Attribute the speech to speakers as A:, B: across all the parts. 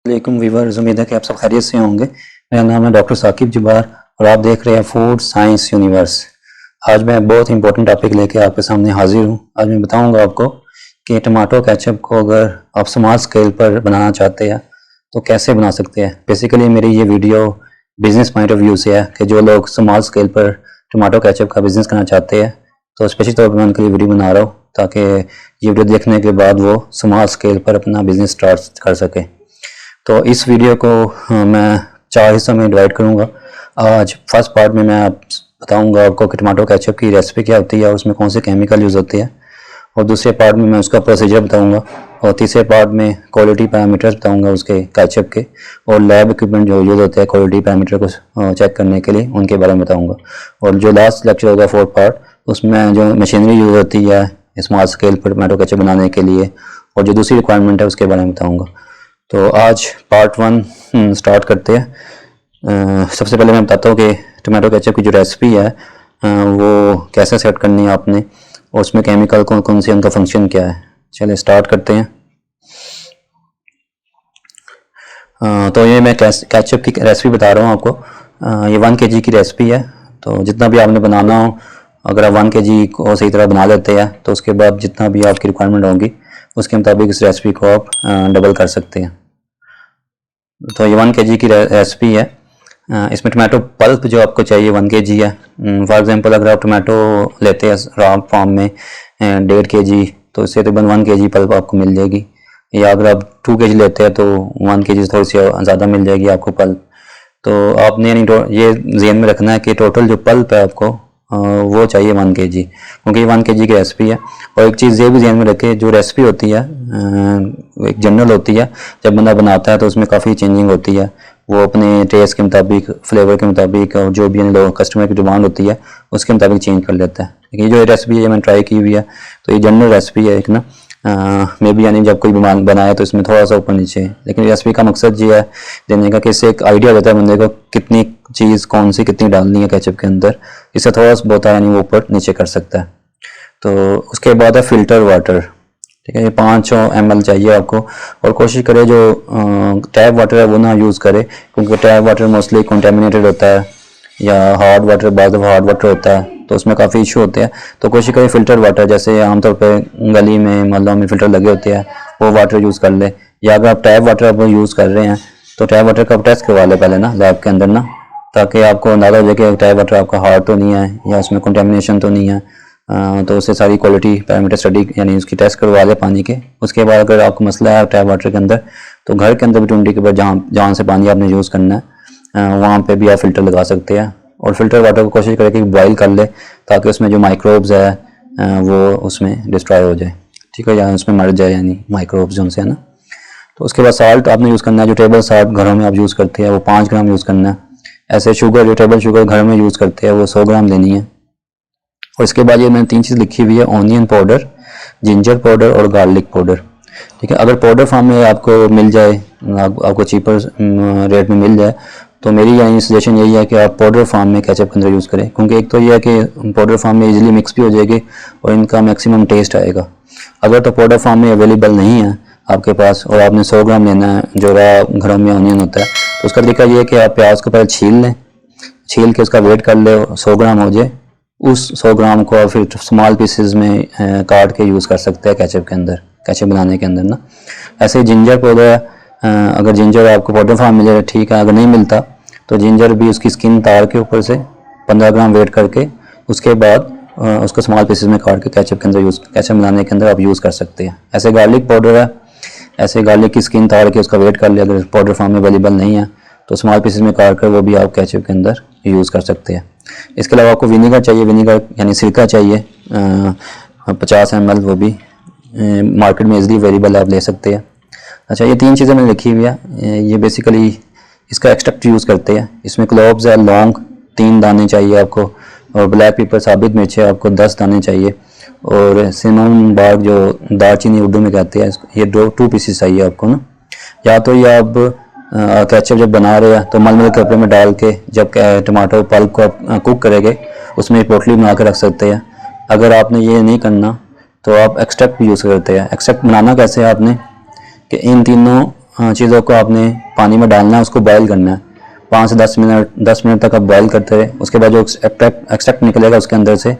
A: वालेकुम वीवर्स, उम्मीद है कि आप सब खैरियत से होंगे। मेरा नाम है डॉक्टर साकिब जुबार और आप देख रहे हैं फूड साइंस यूनिवर्स। आज मैं बहुत इंपॉर्टेंट टॉपिक लेके आपके सामने हाजिर हूँ। आज मैं बताऊंगा आपको कि टमाटो केचप को अगर आप स्मॉल स्केल पर बनाना चाहते हैं तो कैसे बना सकते हैं। बेसिकली मेरी ये video business point of view से है कि जो लोग स्मॉल स्केल पर टमाटो केचप का बिजनेस करना चाहते हैं तो स्पेशली तौर पर मैं उनके लिए वीडियो बना रहा हूँ ताकि ये वीडियो देखने के बाद वो स्मॉल स्केल पर अपना बिजनेस स्टार्ट कर सके। तो इस वीडियो को मैं 4 हिस्सों में डिवाइड करूंगा। आज फर्स्ट पार्ट में मैं बताऊंगा आपको कि टमाटो केचप की रेसिपी क्या होती है और उसमें कौन से केमिकल यूज़ होते हैं, और दूसरे पार्ट में मैं उसका प्रोसीजर बताऊंगा, और तीसरे पार्ट में क्वालिटी पैरामीटर्स बताऊंगा उसके केचप के, और लैब इक्विपमेंट जो यूज़ होते हैं क्वालिटी पैरामीटर को चेक करने के लिए उनके बारे में बताऊँगा। और जो लास्ट लेक्चर होगा फोर्थ पार्ट, उसमें जो मशीनरी यूज़ होती है स्मॉल स्केल पर टमाटो केचप बनाने के लिए और जो दूसरी रिक्वायरमेंट है उसके बारे में बताऊँगा। तो आज पार्ट 1 स्टार्ट करते हैं। सबसे पहले मैं बताता हूँ कि टमाटो केचप की जो रेसिपी है वो कैसे सेट करनी है आपने, और उसमें केमिकल कौन कौन से, उनका फंक्शन क्या है। चलिए स्टार्ट करते हैं। तो ये मैं केचप की रेसिपी बता रहा हूँ आपको। ये 1 kg की रेसिपी है। तो जितना भी आपने बनाना हो, अगर आप 1 kg को सही तरह बना लेते हैं तो उसके बाद जितना भी आपकी रिक्वायरमेंट होगी उसके मुताबिक इस रेसिपी को आप डबल कर सकते हैं। तो ये 1 kg की रेसिपी है। इसमें टमाटो पल्प जो आपको चाहिए 1 kg है। फॉर एग्जांपल अगर आप टमाटो लेते हैं रॉ फॉर्म में 1.5 kg तो इससे तकरीबन 1 kg पल्प आपको मिल जाएगी, या अगर आप 2 kg लेते हैं तो 1 kg से थोड़ी सी ज़्यादा मिल जाएगी आपको पल्प। तो आपने यानी ये ज़हन में रखना है कि टोटल जो पल्प है आपको वो चाहिए 1 kg, क्योंकि ये 1 kg की रेसिपी है। और एक चीज़ ये भी ध्यान में रखें, जो रेसिपी होती है एक जनरल होती है, जब बंदा बनाता है तो उसमें काफ़ी चेंजिंग होती है। वो अपने टेस्ट के मुताबिक, फ्लेवर के मुताबिक, और जो भी लोग कस्टमर की डिमांड होती है उसके मुताबिक चेंज कर लेता है। लेकिन ये जो रेसिपी है मैंने ट्राई की हुई है, तो ये जनरल रेसिपी है एक ना। मे बी यानी जब कोई बनाए तो इसमें थोड़ा सा ऊपर नीचे, लेकिन रेसिपी का मकसद ये है देने का कि इससे एक आइडिया देता है बंदे को कितनी चीज़ कौन सी कितनी डालनी है केचप के अंदर। इससे थोड़ा सा बहुत यानी वो ऊपर नीचे कर सकता है। तो उसके बाद है फ़िल्टर वाटर। ठीक है, ये 500 ml चाहिए आपको, और कोशिश करें जो टैप वाटर है वो ना यूज़ करें, क्योंकि टैप वाटर मोस्टली कंटेमिनेटेड होता है, या हार्ड वाटर, बाद हार्ड वाटर होता है तो उसमें काफ़ी इशू होते हैं। तो कोशिश करें फ़िल्टर वाटर, जैसे आमतौर पे गली में मोहल्लों में फ़िल्टर लगे होते हैं वो वाटर यूज़ कर ले। या अगर आप टैप वाटर आप यूज़ कर रहे हैं तो टैप वाटर का टेस्ट करवा ले पहले ना लैब के अंदर ना, ताकि आपको अंदाज़ा हो जाए कि टैप वाटर आपका हार्ड तो नहीं है या उसमें कंटेमिनेशन तो नहीं है। तो उससे सारी क्वालिटी पैरामीटर स्टडी यानी उसकी टेस्ट करवा ले पानी के। उसके बाद अगर आपको मसला है टैप वाटर के अंदर, तो घर के अंदर भी टुंडी के ऊपर जहाँ से पानी आपने यूज़ करना है वहाँ पे भी आप फ़िल्टर लगा सकते हैं। और फ़िल्टर वाटर को कोशिश करें कि बॉयल कर ले, ताकि उसमें जो माइक्रोब्स है वो उसमें डिस्ट्रॉय हो जाए। ठीक है, या उसमें मर जाए यानी माइक्रोब्स जो है ना। तो उसके बाद साल्ट आपने यूज़ करना है, जो टेबल साल्ट घरों में आप यूज़ करते हैं वो 5 ग्राम यूज़ करना है। ऐसे शुगर, जो टेबल शुगर घर में यूज़ करते हैं वो 100 ग्राम लेनी है। और इसके बाद ये मैंने 3 चीज़ लिखी हुई है, ऑनियन पाउडर, जिंजर पाउडर और गार्लिक पाउडर। ठीक है, अगर पाउडर फॉर्म में आपको मिल जाए, आपको चीपर रेट में मिल जाए, तो मेरी यानी सजेशन यही है कि आप पाउडर फॉर्म में केचप के अंदर यूज़ करें, क्योंकि एक तो ये है कि पाउडर फॉर्म में इजीली मिक्स भी हो जाएगी और इनका मैक्सिमम टेस्ट आएगा। अगर तो पाउडर फॉर्म में अवेलेबल नहीं है आपके पास और आपने 100 ग्राम लेना है जो घरों में ऑनियन होता है, तो उसका तरीका ये है कि आप प्याज को पहले छील लें, छील के उसका वेट कर ले 100 ग्राम हो जाए, उस 100 ग्राम को आप फिर स्मॉल पीसेस में काट के यूज़ कर सकते हैं केचप के अंदर, केचप बनाने के अंदर ना। ऐसे ही जिंजर पाउडर, अगर जिंजर आपको पाउडर फॉर्म मिले ठीक है, अगर नहीं मिलता तो जिंजर भी उसकी स्किन तार के ऊपर से 15 ग्राम वेट करके उसके बाद उसको स्मॉल पीसेस में काट के केचप के अंदर केचप बनाने के अंदर आप यूज़ कर सकते हैं। ऐसे गार्लिक पाउडर है, ऐसे गार्लिक की स्किन तार के उसका वेट कर लिया, अगर पाउडर फॉर्म में अवेलेबल नहीं है तो स्मॉल पीसेस में काट कर वो भी आप केचप के अंदर यूज़ कर सकते हैं। इसके अलावा आपको विनीगर चाहिए, विनीगर यानी सिरका चाहिए 50 ml, वो भी मार्केट में इजीली अवेलेबल आप ले सकते हैं। अच्छा, ये 3 चीज़ें मैंने लिखी हुई है। ये बेसिकली इसका एक्सट्रैक्ट यूज़ करते हैं। इसमें क्लोव्स है, लौंग 3 दाने चाहिए आपको, और ब्लैक पेपर साबित मिर्च है आपको 10 दाने चाहिए, और सिनेमन बार्क जो दालचीनी उर्दू में कहते हैं, ये 2 पीसेस चाहिए आपको ना। या तो ये आप केचप जब बना रहे हैं तो मलमल के कपड़े में डाल के जब टमाटो पल्प को आप कुक करेंगे उसमें पोटली बना के रख सकते हैं। अगर आपने ये नहीं करना तो आप एक्सट्रैक्ट भी यूज़ करते हैं। एक्सट्रैक्ट बनाना कैसे है आपने कि इन तीनों चीज़ों को आपने पानी में डालना है, उसको बॉयल करना है 5 से 10 मिनट तक आप बॉयल करते रहे। उसके बाद जो एक्सट्रैक्ट निकलेगा उसके अंदर से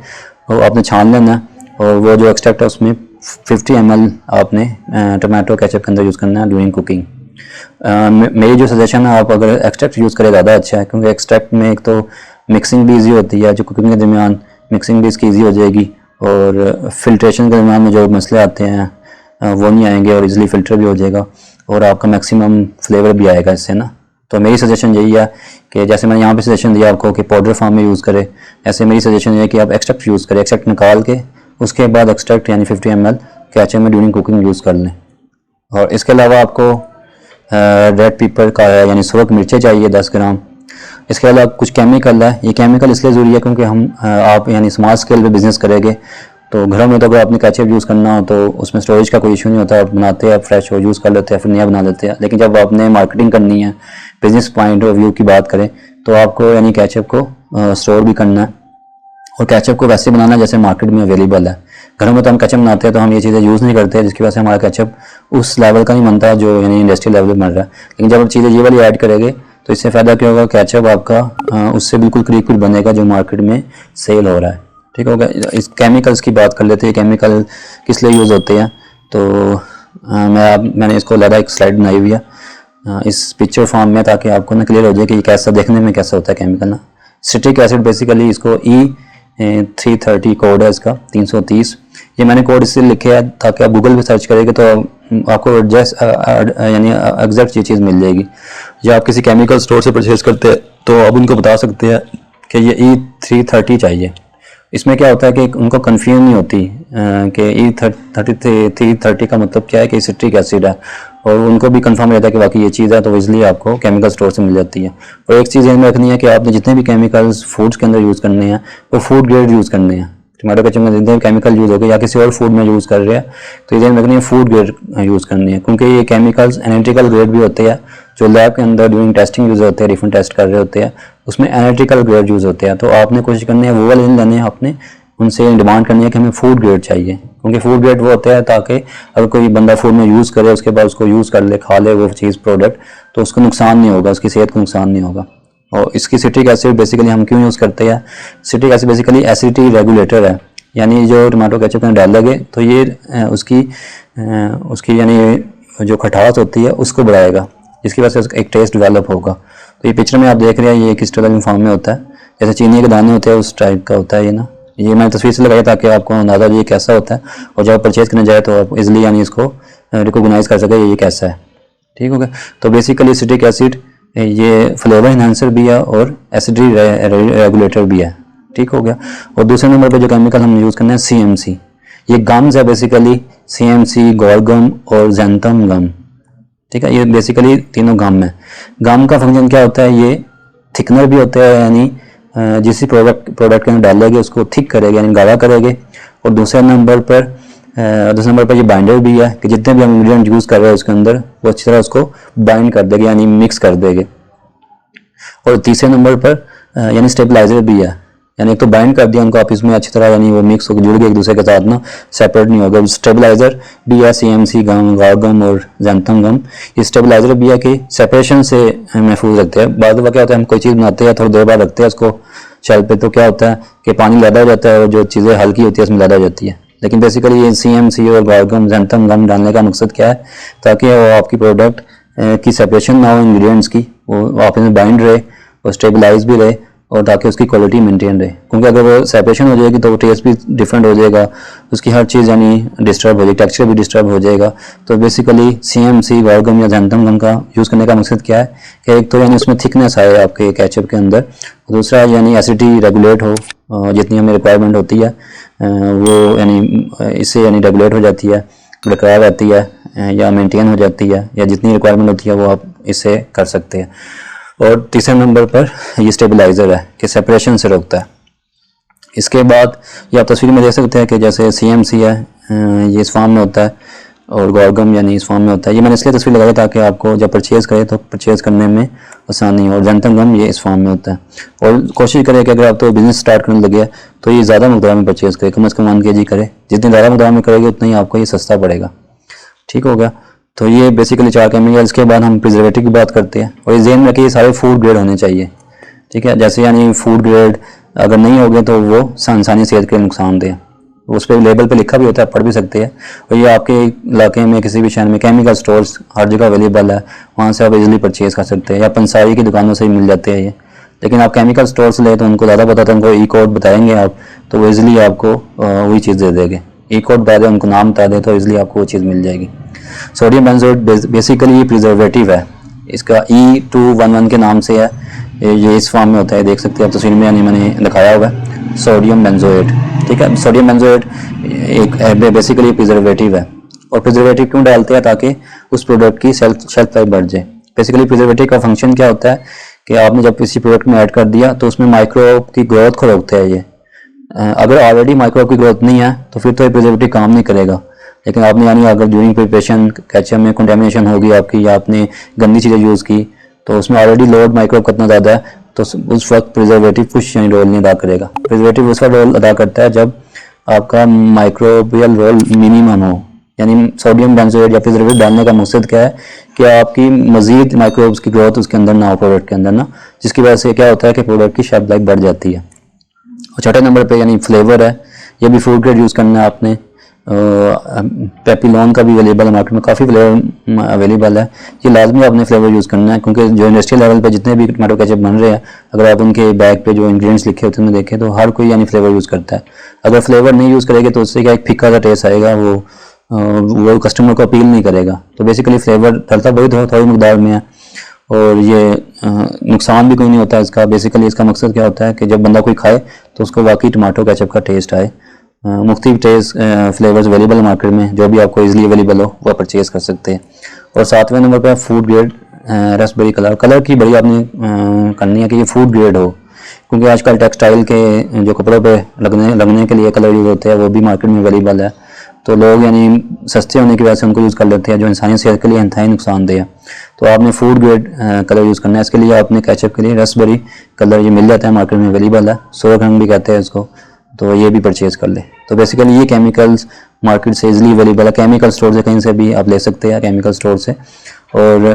A: वो आपने छान लेना है, और वो जो एक्सट्रैक्ट है उसमें 50 ml आपने टमाटो केचप के अंदर यूज़ करना है ड्यूरिंग कुकिंग। मेरी जो सजेशन है, आप अगर एक्सट्रैक्ट यूज़ करें ज़्यादा अच्छा है, क्योंकि एक्सट्रैक्ट में एक तो मिक्सिंग भी ईजी होती है, जो कुकिंग के दरमियान मिक्सिंग भी इसकी ईजी हो जाएगी, और फिल्ट्रेशन के दरमियान में जो मसले आते हैं वो नहीं आएंगे, और इजीली फ़िल्टर भी हो जाएगा, और आपका मैक्सिमम फ्लेवर भी आएगा इससे ना। तो मेरी सजेशन यही है कि जैसे मैंने यहाँ पे सजेशन दिया आपको कि पाउडर फॉर्म में यूज़ करें, ऐसे मेरी सजेशन ये है कि आप एक्सट्रैक्ट यूज़ करें। एक्सट्रैक्ट निकाल के उसके बाद एक्सट्रैक्ट यानी 50 ml केचप में ड्यूरिंग कुकिंग यूज़ कर लें। और इसके अलावा आपको रेड पेपर का है यानी सुरख मिर्चें चाहिए 10 ग्राम। इसके अलावा कुछ केमिकल है, ये केमिकल इसलिए ज़रूरी है क्योंकि हम आप यानी स्मॉल स्केल पे बिज़नेस करेंगे, तो घरों में तो अगर आपने केचप यूज़ करना हो तो उसमें स्टोरेज का कोई इशू नहीं होता, आप बनाते हैं, आप फ्रेश हो यूज़ कर लेते हैं, फिर नया बना लेते हैं। लेकिन जब आपने मार्केटिंग करनी है, बिज़नेस पॉइंट ऑफ व्यू की बात करें, तो आपको यानी केचप को स्टोर भी करना है, और केचप को वैसे बनाना जैसे मार्केट में अवेलेबल है। घरों में तो हम केचप बनाते हैं तो हम ये चीज़ें यूज़ नहीं करते, जिसकी वजह से हमारा केचप उस लेवल का नहीं बनता जो यानी इंडस्ट्रियल लेवल पर बन रहा है। लेकिन जब आप चीज़ें ये वाली ऐड करेंगे तो इससे फ़ायदा क्या होगा, केचप आपका उससे बिल्कुल करीब बनेगा जो मार्केट में सेल हो रहा है। ठीक होगा। इस केमिकल्स की बात कर लेते हैं, केमिकल किस लिए यूज़ होते हैं। तो मैंने इसको अलग एक स्लाइड बनाई हुई है इस पिक्चर फॉर्म में, ताकि आपको ना क्लियर हो जाए कि ये कैसा देखने में कैसा होता है केमिकल ना। सिट्रिक एसिड बेसिकली इसको E330 कोड है इसका 330। ये मैंने कोड इससे लिखे है ताकि आप गूगल पे सर्च करेंगे तो आपको यानी एग्जैक्ट ये चीज़ मिल जाएगी। या आप किसी केमिकल स्टोर से परचेज करते हैं तो आप उनको बता सकते हैं कि ये E330 चाहिए। इसमें क्या होता है कि उनको कन्फ्यूजन नहीं होती कि E330 का मतलब क्या है कि सिट्रिक एसिड है, और उनको भी कंफर्म रहता है कि वाकई ये चीज़ है, तो इसलिए आपको केमिकल स्टोर से मिल जाती है। और एक चीज़ में रखनी है कि आपने जितने भी केमिकल्स फूड्स के अंदर यूज़ करने हैं वो फूड ग्रेड यूज़ करने हैं। टमाटो केचप में जितने भी केमिकल यूज़ हो गए या किसी और फूड में यूज़ कर रहे हैं तो ये रखनी है फूड ग्रेड यूज़ करनी है, क्योंकि ये केमिकल्स एनालिटिकल ग्रेड भी होते हैं जो लैब के अंदर ड्यूरिंग टेस्टिंग यूज़ होते हैं, डिफरेंट टेस्ट कर रहे होते हैं, उसमें एनालिटिकल ग्रेड यूज़ होते हैं। तो आपने कोशिश करनी है वो वाले लेने हैं, आपने उनसे डिमांड करनी है कि हमें फूड ग्रेड चाहिए, क्योंकि फूड ग्रेड वो होता है ताकि अगर कोई बंदा फूड में यूज़ करे उसके बाद उसको यूज़ कर ले, खा ले वो चीज़ प्रोडक्ट, तो उसको नुकसान नहीं होगा, उसकी सेहत को नुकसान नहीं होगा। और इसकी सिट्रिक एसिड बेसिकली हम क्यों यूज़ करते हैं, citric acid basically acidity regulator है, यानी जो टमाटो केचप में डाल लगे तो ये उसकी यानी जो खटास होती है उसको बढ़ाएगा, जिसकी वजह से एक टेस्ट डेवलप होगा। तो ये पिक्चर में आप देख रहे हैं ये किस तरह फॉर्म में होता है, जैसे चीनी के दाने होते हैं उस टाइप का होता है ये ना। ये मैंने तस्वीर से लगाया ताकि आपको अंदाज़ा ये कैसा होता है, और जब परचेज करने जाए तो आप इजीली यानी इसको रिकॉग्नाइज कर सके ये कैसा है। ठीक हो गया। तो बेसिकली सिट्रिक एसिड ये फ्लेवर इन्हांसर भी है और एसिडिटी रेगुलेटर भी है। ठीक हो गया। और दूसरे नंबर पे जो केमिकल हम यूज़ करते हैं CMC, ये गम्स है बेसिकली, CMC, गॉर्गम और ज़ैंथम गम। ठीक है, ये बेसिकली तीनों गम है। गम का फंक्शन क्या होता है, ये थिकनर भी होता है, यानी जिस प्रोडक्ट के अंदर डालेंगे उसको थिक करेगा यानी गाढ़ा करेंगे। और दूसरे नंबर पर ये बाइंडर भी है कि जितने भी हम इंग्रेडिएंट यूज़ कर रहे हैं उसके अंदर वो अच्छी तरह उसको बाइंड कर देंगे यानी मिक्स कर देंगे। और तीसरे नंबर पर यानी स्टेबलाइजर भी है, यानी एक तो बाइंड कर दिया उनको आप इसमें अच्छी तरह यानी वो मिक्स होकर जुड़ गए एक दूसरे के साथ ना, सेपरेट नहीं होगा। स्टेबलाइजर भी है CMC गम, गॉर्गम और ज़ैंथम गम। ये स्टेबलाइजर भी है कि सेपरेशन से महफूज रखते हैं। बाद में क्या होता है हम कोई चीज़ बनाते हैं थोड़ी देर बाद रखते हैं उसको शेल पे, तो क्या होता है कि पानी ज़्यादा हो जाता है और जो चीज़ें हल्की होती है उसमें ज़्यादा हो जाती है। लेकिन बेसिकली ये CMC और गॉर्गम, ज़ैंथम गम डालने का मकसद क्या है, ताकि वो आपकी प्रोडक्ट की सेपरेशन ना हो इंग्रेडिएंट्स की, वो आप इसमें बाइंड रहे और स्टेबलाइज भी रहे, और ताकि उसकी क्वालिटी मेंटेन रहे। क्योंकि अगर वो सेपरेशन हो जाएगी तो वो टेस्ट भी डिफरेंट हो जाएगा, उसकी हर चीज़ यानी डिस्टर्ब हो जाएगी, टेक्सचर भी डिस्टर्ब हो जाएगा। तो बेसिकली CMC, गॉर्गम या ज़ैंथम गम का यूज़ करने का मकसद क्या है कि एक तो यानी उसमें थिकनेस आए आपके केचप के अंदर, दूसरा यानी एसिडिटी रेगुलेट हो, जितनी हमें रिक्वायरमेंट होती है वो यानी इससे यानी रेगुलेट हो जाती है, बरकरार रहती है या मेंटेन हो जाती है, या जितनी रिक्वायरमेंट होती है वो आप इससे कर सकते हैं। और तीसरे नंबर पर ये स्टेबलाइजर है कि सेपरेशन से रोकता है। इसके बाद ये आप तस्वीर में देख सकते हैं कि जैसे CMC है ये इस फॉर्म में होता है और गॉर्गम यानी इस फॉर्म में होता है। ये मैंने इसलिए तस्वीर लगाई ताकि आपको जब परचेज़ करें तो परचेज़ करने में आसानी हो। और ज़ैंथम गम ये इस फॉर्म में होता है। और कोशिश करें कि अगर आप तो बिज़नेस स्टार्ट करने लगे तो ये ज़्यादा मकदार में परचेज़ करें, कम से कम 1 kg करें। जितनी ज़्यादा मकदार में करेंगे उतना ही आपको ये सस्ता पड़ेगा। ठीक हो गया। तो ये बेसिकली 4 केमिकल्स के बाद हम प्रिजर्वेटिव की बात करते हैं। और ये ज़हन में रखिए, ये सारे फूड ग्रेड होने चाहिए, ठीक है। जैसे यानी फूड ग्रेड अगर नहीं होंगे तो वो इंसानी सेहत के लिए नुकसानदेह है। उस पर लेबल पे लिखा भी होता है, पढ़ भी सकते हैं। और ये आपके इलाके में किसी भी शहर में केमिकल स्टोर्स हर जगह अवेलेबल है, वहाँ से आप इजीली परचेज़ कर सकते हैं, या पंसारी की दुकानों से ही मिल जाते हैं ये। लेकिन आप केमिकल स्टोर से ले तो उनको ज़्यादा पता था, उनको ई कोड बताएंगे आप, तो वो इजीली आपको वही चीज़ दे देंगे। ई कोड बता दें, उनको नाम बता दें, तो इजीली आपको वो चीज़ मिल जाएगी। सोडियम बेंजोएट बेसिकली ये प्रिजर्वेटिव है, इसका E211 के नाम से है, ये इस फॉर्म में होता है, देख सकते हैं आप तस्वीर में, यानी मैंने दिखाया हुआ है सोडियम बेंजोएट, ठीक है। सोडियम बेंजोएट एक बेसिकली प्रिजर्वेटिव है। और प्रिजर्वेटिव क्यों डालते हैं? ताकि उस प्रोडक्ट की शेल्फ लाइफ बढ़ जाए। बेसिकली प्रिजर्वेटिव का फंक्शन क्या होता है कि आपने जब किसी प्रोडक्ट में ऐड कर दिया तो उसमें माइक्रोब की ग्रोथ को रोकता है ये। अगर ऑलरेडी माइक्रोब की ग्रोथ नहीं है तो फिर तो ये प्रिजर्वेटिव काम नहीं करेगा। लेकिन आपने यानी अगर ड्यूरिंग प्रिपरेशन केचप में कंटेमिनेशन होगी आपकी, या आपने गंदी चीज़ें यूज़ की, तो उसमें ऑलरेडी लोड माइक्रोब का इतना ज़्यादा है, तो उस वक्त प्रिजर्वेटिव कुछ यानी रोल नहीं अदा करेगा। प्रिजर्वेटिव उसका रोल अदा करता है जब आपका माइक्रोबियल रोल मिनिमम हो। यानी सोडियम बेंजोएट या प्रिजर्वेटिव डालने का मकसद क्या है कि आपकी मजीद माइक्रोब्स की ग्रोथ उसके अंदर ना हो, प्रोडक्ट के अंदर ना, जिसकी वजह से क्या होता है कि प्रोडक्ट की शेल्फ लाइफ बढ़ जाती है। और छठे नंबर पे यानी फ्लेवर है, ये भी फूड ग्रेड यूज़ करना है आपने। पेपिलोन का भी अवेलेबल है मार्केट में, काफ़ी फ्लेवर अवेलेबल है। ये लाजमी आपने फ्लेवर यूज़ करना है, क्योंकि जो इंडस्ट्रियल लेवल पे जितने भी टमाटो केचप बन रहे हैं, अगर आप उनके बैग पे जो इंग्रेडिएंट्स लिखे होते हैं देखें तो हर कोई यानी फ्लेवर यूज़ करता है। अगर फ्लेवर नहीं यूज़ करेंगे तो उससे क्या एक फीका सा टेस्ट आएगा, वो कस्टमर को अपील नहीं करेगा। तो बेसिकली फ्लेवर डलता बहुत थोड़ी मकदार में है, और ये नुकसान भी कोई नहीं होता इसका। बेसिकली इसका मकसद क्या होता है कि जब बंदा कोई खाए तो उसको वाकई टमाटो केचप का टेस्ट आए। मुख्तलिफ टेस्ट फ्लेवर्स अवेलेबल है मार्केट में, जो भी आपको इजीली अवेलेबल हो वो परचेज़ कर सकते हैं। और 7वें नंबर पर फूड ग्रेड रसबेरी कलर की बड़ी आपने करनी है कि ये फूड ग्रेड हो, क्योंकि आजकल टेक्सटाइल के जो कपड़ों पे लगने के लिए कलर यूज़ होते हैं वो भी मार्केट में अवेलेबल है। तो लोग यानी सस्ते होने की वजह से उनको यूज़ कर लेते हैं, जो इंसानी सेहत के लिए इंतहाई नुकसानदेह है। तो आपने फूड ग्रेड कलर यूज़ करना है। इसके लिए आपने केचप के लिए रसबेरी कलर ये मिल जाता है मार्केट में अवेलेबल है, सोरखंड भी कहते हैं इसको, तो ये भी परचेज़ कर ले। तो बेसिकली ये केमिकल्स मार्केट से इजीली अवेलेबल है, केमिकल स्टोर से कहीं से भी आप ले सकते हैं केमिकल स्टोर से, और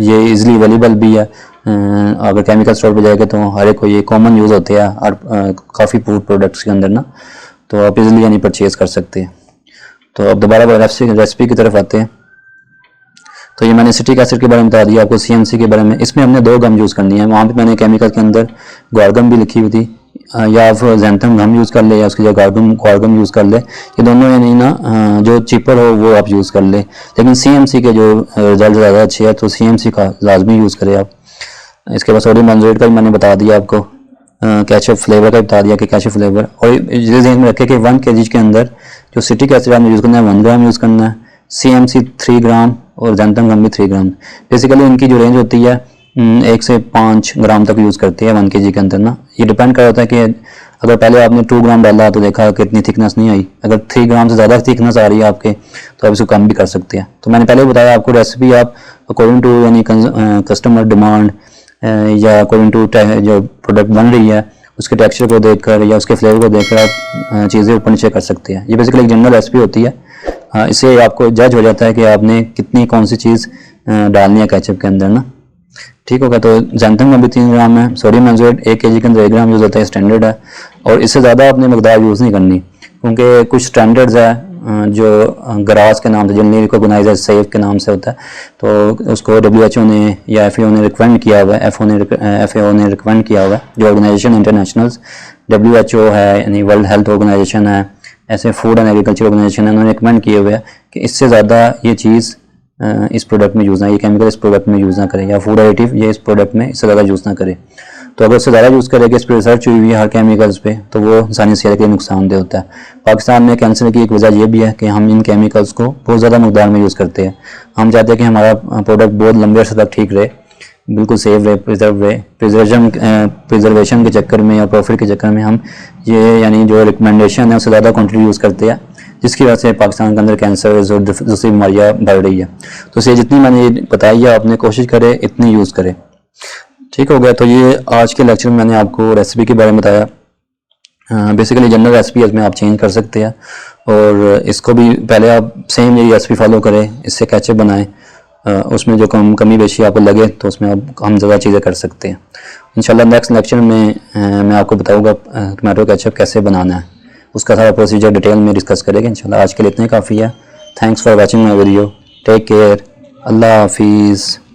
A: ये इजीली अवेलेबल भी है। अगर केमिकल स्टोर पे जाएगा तो हर एक को ये कॉमन यूज़ होते हैं और काफ़ी फूड प्रोडक्ट्स के अंदर ना, तो आप इजीली यानी परचेज़ कर सकते हैं। तो अब दोबारा रेसिपी की तरफ आते हैं। तो ये मैंने सिट्रिक एसिड के बारे में बता दिया आपको, CMC के बारे में। इसमें हमने 2 गम यूज़ करनी है। वहाँ पे मैंने केमिकल के अंदर ग्वारगम भी लिखी हुई थी, या आप ज़ैंथम गम यूज़ कर ले, या उसकी जगह ग्वारगम यूज़ कर ले। ये दोनों यानी ना जो चीपर हो वो आप यूज़ कर ले। लेकिन CMC के जो रिजल्ट ज़्यादा अच्छे हैं, तो CMC का लाजमी यूज़ करें आप। इसके बाद सोडियम बेंजोएट का भी मैंने बता दिया आपको, केचप फ्लेवर का बता दिया कि केचप फ्लेवर। और ये ध्यान में रखें कि 1 kg के अंदर जो सिट्रिक एसिड आपने यूज़ करना है 1 ग्राम यूज़ करना है, CMC 3 ग्राम और ज़ैंथम गम भी 3 ग्राम। बेसिकली इनकी जो रेंज होती है 1 से 5 ग्राम तक यूज़ करती है 1 kg के अंदर ना। ये डिपेंड कर होता है कि अगर पहले आपने 2 ग्राम डाला तो देखा कि इतनी थिकनेस नहीं आई, अगर 3 ग्राम से ज़्यादा थिकनेस आ रही है आपके तो आप इसको कम भी कर सकते हैं। तो मैंने पहले बताया आपको रेसिपी आप अकॉर्डिंग टू यानी कस्टमर डिमांड या अकॉर्डिंग टू जो प्रोडक्ट बन रही है उसके टेक्सचर को देखकर या उसके फ्लेवर को देखकर आप चीज़ें ऊपर नीचे कर सकते हैं। ये बेसिकली एक जनरल रेसिपी होती है, इससे आपको जज हो जाता है कि आपने कितनी कौन सी चीज़ डालनी है केचप के अंदर ना, ठीक होगा। तो ज़ैंथम में भी 3 ग्राम है, सोडियम बेंजोएट 1 kg के अंदर 1 ग्राम यूज़ होता है, स्टैंडर्ड है। और इससे ज़्यादा आपने मकदार यूज़ नहीं करनी, क्योंकि कुछ स्टैंडर्ड्स है जो गराज के नाम से जनरली रिकॉग्नाइज सेफ के नाम से होता है, तो उसको WHO ने या FAO ने रिकमेंड किया हुआ है, FAO ने रिकमेंड किया हुआ है। जो ऑर्गेनाइजेशन इंटरनेशनल्स WHO है यानी वर्ल्ड हेल्थ ऑर्गेनाइजेशन है, ऐसे फूड एंड एग्रीकल्चर ऑर्गेनाइजेशन है, उन्होंने रिकमेंड किए हुए हैं कि इससे ज़्यादा ये चीज़ इस प्रोडक्ट में यूज़ ना, ये केमिकल इस प्रोडक्ट में यूज़ ना करें, या फूड एडिटिव ये इस प्रोडक्ट में इससे ज़्यादा यूज़ ना करें। तो अगर उससे ज़्यादा यूज़ करेंगे, इस पर रिसर्च हुई हुई है हर केमिकल्स पे, तो वो इंसानी सेहत के लिए नुकसानदेह होता है। पाकिस्तान में कैंसर की एक वजह ये भी है कि हम इन केमिकल्स को बहुत ज़्यादा मकदार में यूज़ करते हैं। हम चाहते हैं कि हमारा प्रोडक्ट बहुत लंबे अर्से तक ठीक रहे, बिल्कुल सेफ रहे, प्रिजर्व रहे। प्रिजर्वेशन के चक्कर में या प्रॉफिट के चक्कर में हम ये यानी जो रिकमेंडेशन है उससे ज़्यादा क्वान्टिटी यूज़ करते हैं, जिसकी वजह से पाकिस्तान के अंदर कैंसर और दूसरी बीमारियाँ बढ़ रही है। तो इसे जितनी मैंने बताई है आपने कोशिश करें इतनी यूज़ करें, ठीक हो गया। तो ये आज के लेक्चर में मैंने आपको रेसिपी के बारे में बताया। बेसिकली जनरल रेसिपी इसमें आप चेंज कर सकते हैं, और इसको भी पहले आप सेम यही रेसिपी फॉलो करें, इससे केचप बनाएं। उसमें जो कमी बेशी आपको लगे तो उसमें आप हम ज़्यादा चीज़ें कर सकते हैं। इंशाल्लाह नेक्स्ट लेक्चर में मैं आपको बताऊंगा टमाटो केचप कैसे बनाना है, उसका सारा प्रोसीजर डिटेल में डिस्कस करेंगे इंशाल्लाह। आज के लिए इतना ही काफ़ी है। Thanks for watching my video. Take care. अल्लाह हाफिज़।